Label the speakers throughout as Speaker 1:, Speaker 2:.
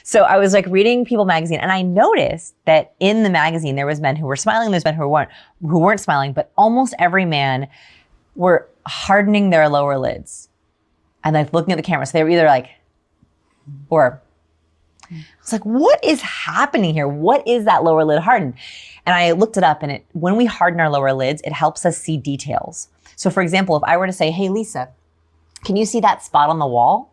Speaker 1: So I was like reading People magazine, and I noticed that in the magazine, there was men who were smiling, there's men who weren't smiling, but almost every man were hardening their lower lids and like looking at the camera. So they were either like, or I was like, what is happening here? What is that lower lid hardened? And I looked it up, and when we harden our lower lids, it helps us see details. So for example, if I were to say, hey, Lisa, can you see that spot on the wall?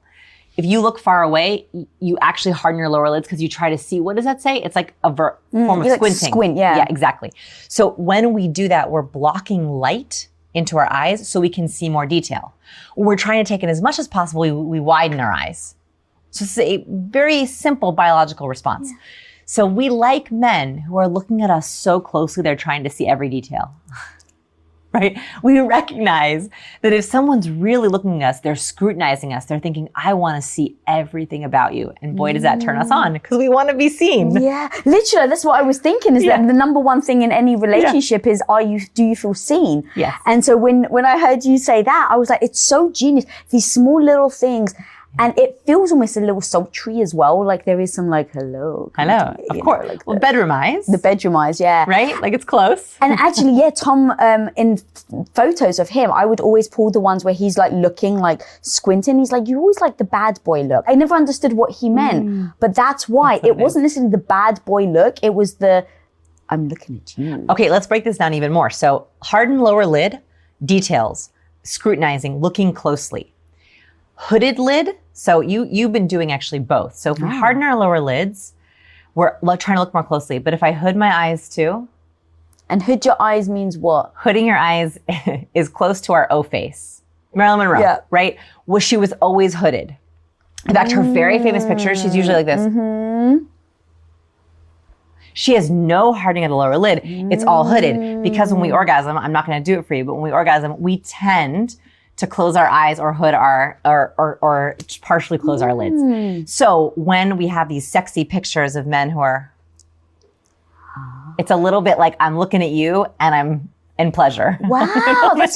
Speaker 1: If you look far away, you actually harden your lower lids because you try to see, what does that say? It's like a form of squinting.
Speaker 2: Like squint, yeah.
Speaker 1: Yeah, exactly. So when we do that, we're blocking light into our eyes so we can see more detail. When we're trying to take in as much as possible, we widen our eyes. So it's a very simple biological response. Yeah. So we like men who are looking at us so closely, they're trying to see every detail. Right? We recognize that if someone's really looking at us, they're scrutinizing us, they're thinking, I want to see everything about you. And boy, does that turn us on, because we want to be seen.
Speaker 2: Yeah, literally, that's what I was thinking, is that the number one thing in any relationship is, do you feel seen?
Speaker 1: Yes.
Speaker 2: And so when I heard you say that, I was like, it's so genius. These small little things. And it feels almost a little sultry as well. Like there is some like, hello.
Speaker 1: I know, of course. Like well, bedroom eyes.
Speaker 2: The bedroom eyes, yeah.
Speaker 1: Right? Like it's close.
Speaker 2: And actually, yeah, Tom, in photos of him, I would always pull the ones where he's like looking, like squinting. He's like, you always like the bad boy look. I never understood what he meant. But that's why. It wasn't necessarily the bad boy look. It was the, I'm looking at you.
Speaker 1: Okay, let's break this down even more. So hardened lower lid, details, scrutinizing, looking closely. Hooded lid, so you've been doing actually both. So if we harden our lower lids, we're trying to look more closely. But if I hood my eyes too.
Speaker 2: And hood your eyes means what?
Speaker 1: Hooding your eyes is close to our O face. Marilyn Monroe, right? She was always hooded. In fact, her very famous picture, she's usually like this. She has no hardening of the lower lid. It's all hooded. Because when we orgasm, I'm not going to do it for you, but when we orgasm, we tend to close our eyes or hood or partially close our lids. So when we have these sexy pictures of men who are, it's a little bit like I'm looking at you and I'm in pleasure.
Speaker 2: Wow, that's